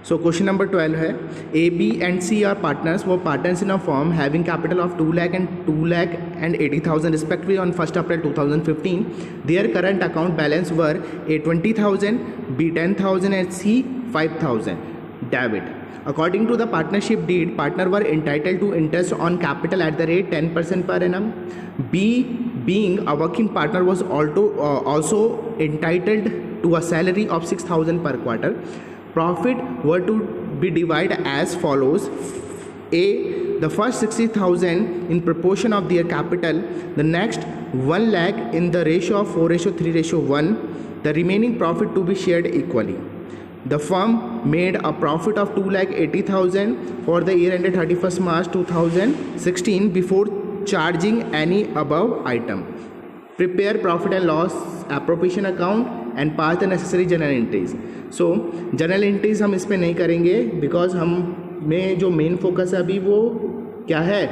So question number 12 है A B and C are partners वो partners in a form having capital of 2 lakh and 2,80,000 respectively on 1st April 2015. Their current account balance were A 20,000, B 10,000 and C 5,000. Debit. According to the partnership deed, partner were entitled to interest on capital at the rate 10% per annum. B, being a working partner, was also entitled to a salary of 6,000 per quarter. Profit were to be divided as follows: A, the first 60,000 in proportion of their capital, the next 1 lakh in the ratio of 4:3:1, the remaining profit to be shared equally. The firm made a profit of 2,80,000 for the year ended 31st March 2016 before charging any above item. Prepare profit and loss appropriation account and pass the necessary journal entries. So journal entries हम इस पर नहीं करेंगे because हम में जो main focus है अभी वो क्या है,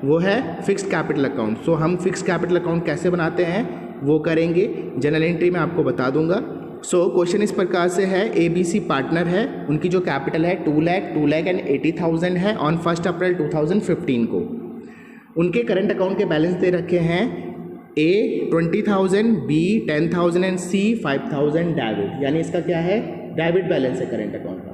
वो है फिक्स्ड कैपिटल अकाउंट. सो हम फिक्स्ड कैपिटल अकाउंट कैसे बनाते हैं वो करेंगे, जनरल एंट्री में आपको बता दूंगा. सो क्वेश्चन इस प्रकार से है, ए बी सी पार्टनर है, उनकी जो कैपिटल है 2,80,000 है ऑन 1st April 2015 को. उनके करंट अकाउंट के बैलेंस दे रखे हैं A 20,000, B 10,000 and C 5,000 debit, यानी इसका क्या है, डेबिट बैलेंस है करंट अकाउंट का.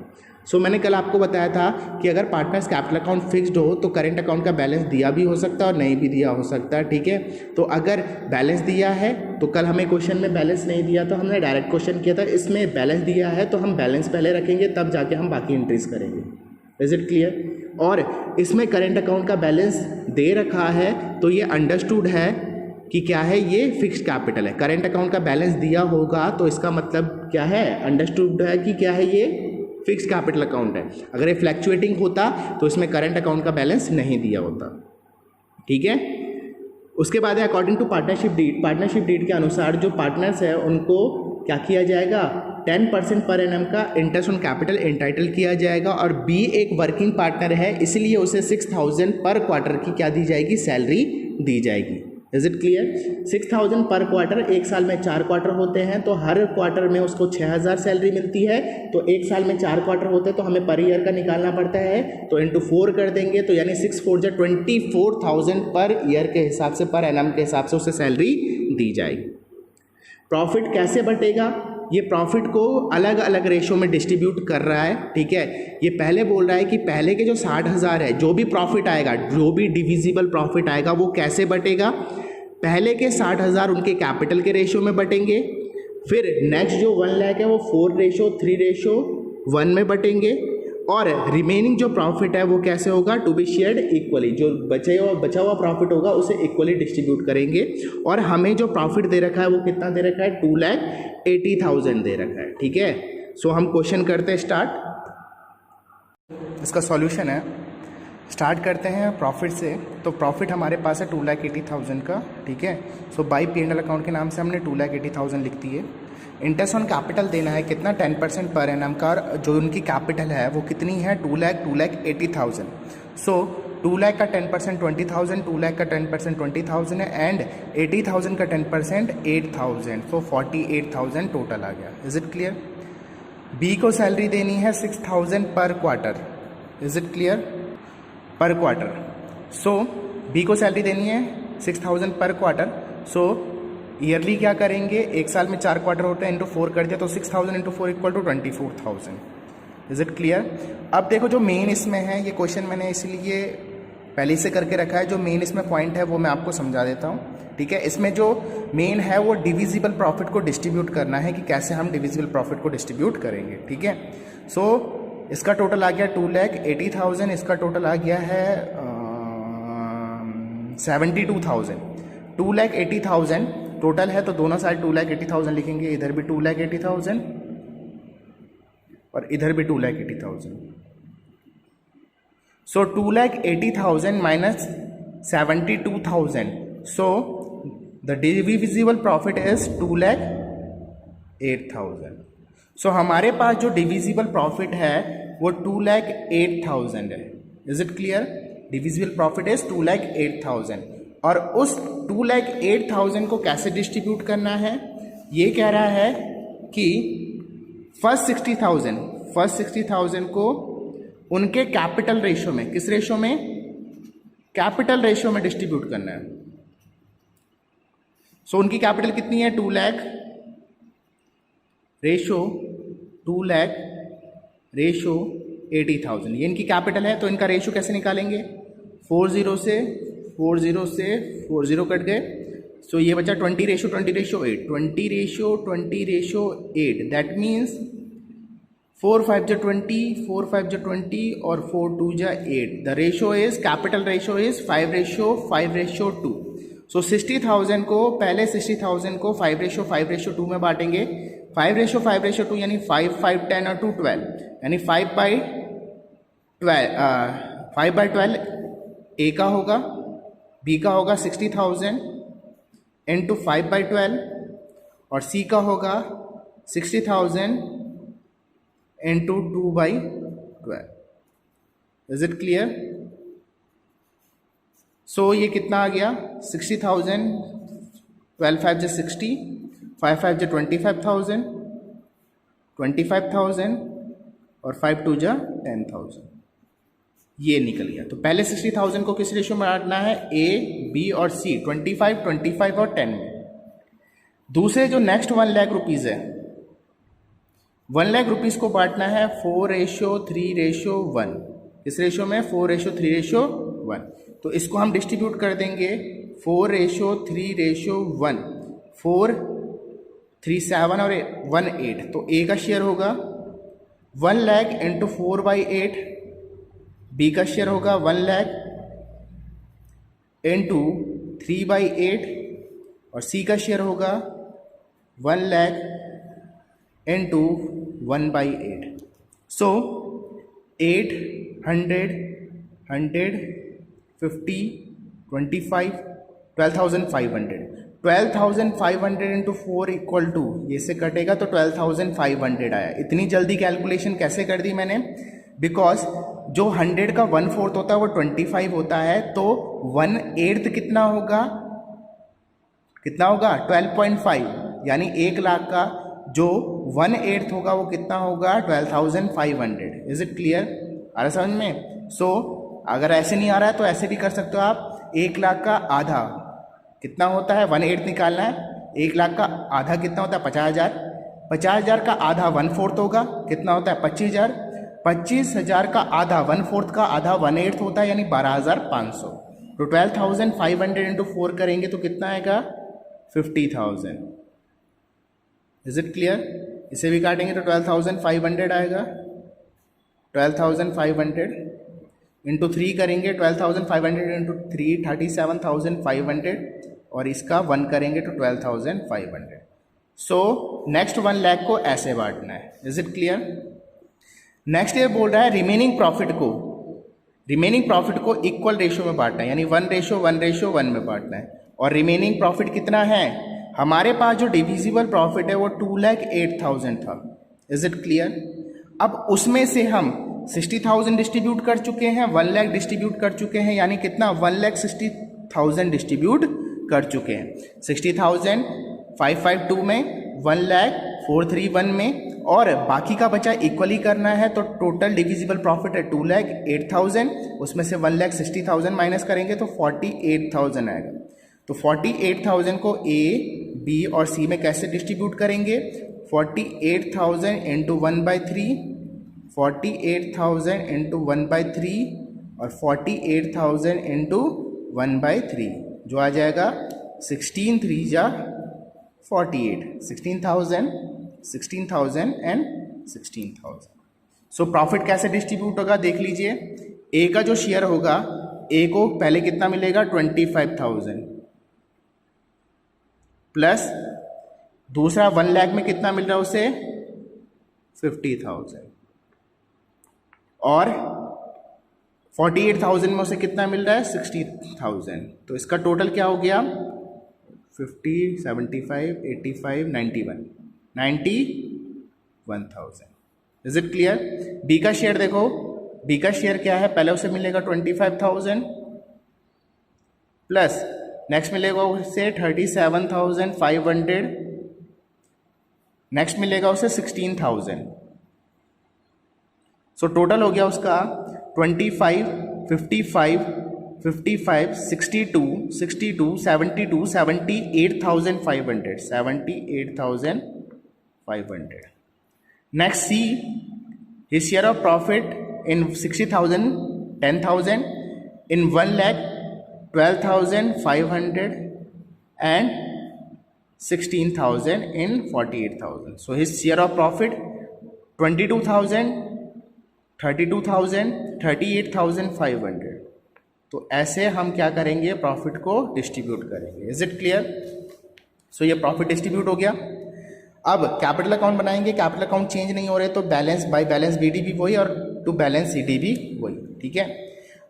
सो मैंने कल आपको बताया था कि अगर पार्टनर्स कैपिटल अकाउंट फिक्स्ड हो तो करंट अकाउंट का बैलेंस दिया भी हो सकता है और नहीं भी दिया हो सकता है. ठीक है, तो अगर बैलेंस दिया है तो कल हमें क्वेश्चन में बैलेंस नहीं दिया तो हमने डायरेक्ट क्वेश्चन किया था. इसमें बैलेंस दिया है तो हम बैलेंस पहले रखेंगे तब जाके हम बाकी एंट्रीज करेंगे. Is it clear? और इसमें करंट अकाउंट का बैलेंस दे रखा है तो ये अंडरस्टूड है कि क्या है, ये फिक्स्ड कैपिटल है. करंट अकाउंट का बैलेंस दिया होगा तो इसका मतलब क्या है, अंडरस्टूड है कि क्या है, ये फिक्स्ड कैपिटल अकाउंट है. अगर ये फ्लैक्चुएटिंग होता तो इसमें करंट अकाउंट का बैलेंस नहीं दिया होता. ठीक है, उसके बाद है according to partnership deed. Partnership deed के अनुसार जो पार्टनर्स है उनको क्या किया जाएगा, 10% पर एनम का इंटरेस्ट ऑन कैपिटल एंटाइटल किया जाएगा. और बी एक वर्किंग पार्टनर है इसलिए उसे 6,000 पर क्वार्टर की क्या दी जाएगी, सैलरी दी जाएगी. Is it clear? 6,000 पर क्वार्टर, एक साल में 4 क्वार्टर होते हैं तो हर क्वार्टर में उसको 6,000 सैलरी मिलती है. तो एक साल में 4 क्वार्टर होते हैं तो हमें पर ईयर का निकालना पड़ता है, तो इंटू 4 कर देंगे तो यानी 6 4 जा 24,000 पर ईयर के हिसाब से, पर एनम के हिसाब से उसे सैलरी दी जाएगी. प्रॉफिट कैसे बटेगा, ये प्रॉफिट को अलग अलग रेशो में डिस्ट्रीब्यूट कर रहा है. ठीक है, ये पहले बोल रहा है कि पहले के जो 60,000 है, जो भी प्रॉफिट आएगा, जो भी डिविजिबल प्रॉफिट आएगा वो कैसे बटेगा, पहले के 60,000 उनके कैपिटल के रेशो में बटेंगे. फिर नेक्स्ट जो 1 लाख है वो 4:3:1 में बटेंगे. और रिमेनिंग जो प्रॉफिट है वो कैसे होगा, टू बी शेयर्ड इक्वली, जो बचा हुआ प्रॉफिट होगा उसे इक्वली डिस्ट्रीब्यूट करेंगे. और हमें जो प्रॉफिट दे रखा है वो कितना दे रखा है, 2,80,000 दे रखा है. ठीक है, सो हम क्वेश्चन करते हैं स्टार्ट. इसका सॉल्यूशन है, स्टार्ट करते हैं प्रॉफिट से. तो प्रॉफिट हमारे पास है 2,80,000 का. ठीक है, सो बाई P&L अकाउंट के नाम से हमने 2,80,000 लिख दिए. इंटरेस्ट ऑन कैपिटल देना है कितना, 10% पर एनम का. और जो उनकी कैपिटल है वो कितनी है, 2,80,000. सो 2 लाख का 10% 20,000, 2 लाख का 10% 20,000 है एंड 80,000 का 10% 8,000. सो 48,000 टोटल आ गया. Is it clear? बी को सैलरी देनी है 6,000 पर क्वार्टर. Is it clear? पर क्वार्टर. सो बी को सैलरी देनी है 6,000 पर क्वार्टर. सो ईयरली क्या करेंगे, एक साल में 4 क्वार्टर होते हैं, इंटू 4 कर दिया तो 6,000 into 4 equal to 24,000. Is it clear? अब देखो जो मेन इसमें है, ये क्वेश्चन मैंने इसलिए पहले से करके रखा है, जो मेन इसमें पॉइंट है वो मैं आपको समझा देता हूँ. ठीक है, इसमें जो मेन है वो डिविजिबल प्रॉफिट को डिस्ट्रीब्यूट करना है कि कैसे हम डिविजिबल प्रॉफिट को डिस्ट्रीब्यूट करेंगे. ठीक है, सो इसका टोटल आ गया 2,80,000, इसका टोटल आ गया है 72,000. 2,80,000 टोटल है तो दोनों साइड 2,80,000 लिखेंगे. इधर भी 2,80,000 और इधर भी 2,80,000. सो 2,80,000 minus 72,000. So the divisible profit is 2,08,000. सो हमारे पास जो डिविजिबल प्रॉफिट है वो 2,08,000 है. Is it clear? Divisible profit is 2,08,000. और उस 2,08,000 को कैसे डिस्ट्रीब्यूट करना है, ये कह रहा है कि फर्स्ट फर्स्ट 60,000 को उनके कैपिटल रेशो में, किस रेशो में, कैपिटल रेशो में डिस्ट्रीब्यूट करना है। सो उनकी कैपिटल कितनी है, 2 लाख, रेशो 2 लाख रेशो 80,000, ये इनकी कैपिटल है। तो इनका रेशो कैसे निकालेंगे, 40 से 40 कट गए, सो ये बचा 20 रेशो 8, 20 रेशो 8, दैट मीन्स 4 5 जा 20, 4 5 जा 20 और 4 2 जा 8। The ratio is, capital ratio is 5:5:2। सो 60,000 को, पहले 60,000 को 5:5:2 में बांटेंगे। 5:5:2 यानी 5 5 10 और 2 12, यानी 5/12 ए का होगा, बी का होगा 60,000 इंटू 5/12 और सी का होगा 60,000 into 2/12। Is it clear? So ये कितना आ गया, 60,000, 12 5 जा 60, 5 5 जा 25,000, 25,000 और 5 2 जा 10,000, ये निकल गया। तो पहले 60,000 को किस रेशो में बांटना है, ए, बी और सी, 25 25 और 10 में। दूसरे जो नेक्स्ट 1 लाख रुपीज़ है, 1 लाख रुपीज़ को बांटना है 4:3:1, किस रेशो में, 4:3:1। तो इसको हम डिस्ट्रीब्यूट कर देंगे 4:3:1, 4 3 7 और 1 8। तो ए का शेयर होगा 1 लाख इंटू 4/8, बी का शेयर होगा 1 लाख इंटू 3/8 और सी का शेयर होगा 1 lakh into 1/8। So 800 100 50 25 12,500, 12,500 into 4 equal to, ये से कटेगा तो 12,500 आया। इतनी जल्दी कैलकुलेशन कैसे कर दी मैंने, बिकॉज जो 100 का 1/4 होता है वो 25 होता है, तो 1/8 कितना होगा, 12.5, यानी 1 लाख का जो 1/8 होगा वो कितना होगा, 12,500। Is it clear? आ रहा समझ में? सो अगर ऐसे नहीं आ रहा है तो ऐसे भी कर सकते हो आप। 1 लाख का आधा कितना होता है, 1/8 निकालना है। 1 लाख का आधा कितना होता है, 50,000। 50,000 का आधा 1/4 होगा, कितना होता है, 25,000। 25,000 का आधा 1/4 का आधा 1/8 होता है, यानी 12,500। तो 12,500 इंटू 4 करेंगे तो कितना आएगा, 50,000। Is it clear? इसे भी काटेंगे तो 12,500 आएगा। 12,500 इंटू 3 करेंगे, 12,500 इंटू 3 37,500 और इसका 1 करेंगे तो 12,500। सो नेक्स्ट 1 लाख को ऐसे बांटना है। Is it clear? नेक्स्ट ये बोल रहा है रिमेनिंग प्रॉफिट को इक्वल रेशो में बांटना है, यानी 1:1:1 में बांटना है। और रिमेनिंग प्रॉफिट कितना है, हमारे पास जो डिविजिबल प्रॉफिट है वो 2,08,000 था। Is it clear? अब उसमें से हम 60,000 डिस्ट्रीब्यूट कर चुके हैं, 1 लाख डिस्ट्रीब्यूट कर चुके हैं, यानी कितना, 1,60,000 डिस्ट्रीब्यूट कर चुके हैं। 60,000 552 में, 1 लाख 431 में, और बाकी का बचा इक्वली करना है। तो टोटल डिविजिबल प्रॉफिट है 2,08,000, उसमें से 1,60,000 माइनस करेंगे तो 48,000 आएगा। तो 48,000 को ए, बी और सी में कैसे डिस्ट्रीब्यूट करेंगे, 48,000 इंटू 1/3, 48,000 इंटू 1/3 और 48,000 इंटू 1/3, जो आ जाएगा 16 3 जा 48, 16,000 एंड 16,000। सो प्रॉफिट कैसे डिस्ट्रीब्यूट होगा देख लीजिए। ए का जो शेयर होगा, ए को पहले कितना मिलेगा, 25,000 प्लस दूसरा 1 लाख में कितना मिल रहा है उसे, 50,000, और 48,000 में उसे कितना मिल रहा है, 60,000। तो इसका टोटल क्या हो गया, 50 75 85 91,000। Is it clear? बी का शेयर देखो, बी का शेयर क्या है, पहले उसे मिलेगा 25,000 प्लस नेक्स्ट मिलेगा उसे 37,500, नेक्स्ट मिलेगा उसे 16,000 सो टोटल हो गया उसका 25, 55, 55, 62, 62, 72, 78,500, 78,500. Next, C, his share of profit in 60,000, 10,000, in 1 lakh, 12,500, and 16,000 in 48,000. So his share of profit 22,000, 32,000, 38,500. तो ऐसे हम क्या करेंगे, प्रॉफिट को डिस्ट्रीब्यूट करेंगे. Is it clear? सो ये प्रॉफिट डिस्ट्रीब्यूट हो गया. अब कैपिटल अकाउंट बनाएंगे. कैपिटल अकाउंट चेंज नहीं हो रहे तो बैलेंस बाय बैलेंस बीडी भी वही और टू बैलेंस सीडी भी वही. ठीक है.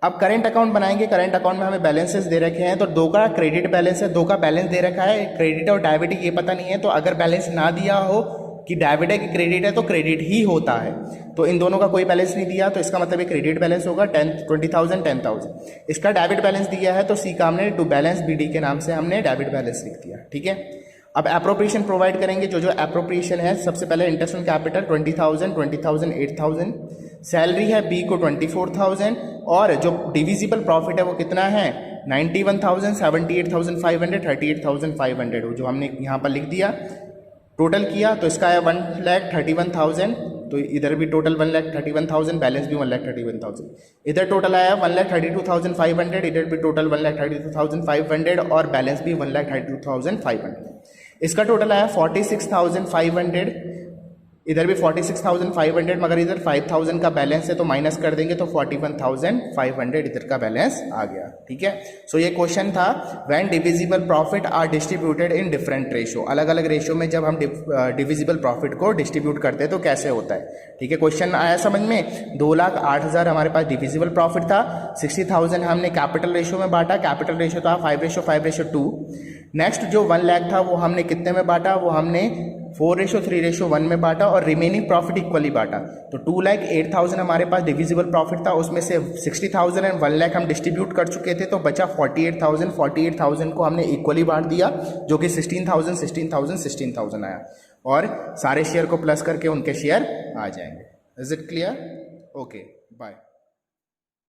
अब करेंट अकाउंट बनाएंगे. करेंट अकाउंट में हमें बैलेंसेस दे रखे हैं, तो 2 का क्रेडिट बैलेंस है, 2 का बैलेंस दे रखा है. क्रेडिट और डेबिट ये पता नहीं है, तो अगर बैलेंस ना दिया हो कि डेबिट है कि क्रेडिट है तो क्रेडिट ही होता है. तो इन दोनों का कोई बैलेंस नहीं दिया तो इसका मतलब ये क्रेडिट बैलेंस होगा. 20,000, 10,000. इसका डेबिट बैलेंस दिया है तो सी का हमने टू बैलेंस बीडी के नाम से हमने डेबिट बैलेंस लिख दिया. ठीक है. अब एप्रोप्रिएशन प्रोवाइड करेंगे. जो जो एप्रोप्रिएशन है, सबसे पहले इंटरेस्ट ऑन कैपिटल 20,000, 20,000, 8,000. सैलरी है बी को 24,000 और जो डिविजिबल प्रॉफिट है वो कितना है 91,000, 78,500, 38,500 जो हमने यहाँ पर लिख दिया. टोटल किया तो इसका है 1,31,000. तो इधर भी टोटल 1,31,000, बैलेंस भी 1,31,000. इधर टोटल आया 1,32,500, इधर भी टोटल 1,32,500 और बैलेंस भी 1,32,500. इसका टोटल आया 46,500, इधर भी 46,500, मगर इधर 5,000 का बैलेंस है तो माइनस कर देंगे तो 41,500 इधर का बैलेंस आ गया. ठीक है. सो ये क्वेश्चन था when divisible profit are distributed in different ratio. अलग अलग रेशो में जब हम डिविजिबल प्रॉफिट को डिस्ट्रीब्यूट करते हैं तो कैसे होता है. ठीक है. क्वेश्चन आया समझ में. 2,08,000 हमारे पास डिविजिबल प्रॉफिट था. 60,000 हमने कैपिटल रेशो में बांटा. कैपिटल रेशो था 5:5:2. नेक्स्ट जो 1 लाख था वो हमने कितने में बांटा, वो हमने 4:3:1 में बांटा और रिमेनिंग प्रॉफिट इक्वली बांटा. तो 2,08,000 हमारे पास डिविजिबल प्रॉफिट था, उसमें से 60,000 एंड 1 लाख हम डिस्ट्रीब्यूट कर चुके थे, तो बचा 48,000. 48,000 को हमने इक्वली बांट दिया जो कि 16,000, 16,000, 16,000 आया और सारे शेयर को प्लस करके उनके शेयर आ जाएंगे. Is it clear? Okay, bye.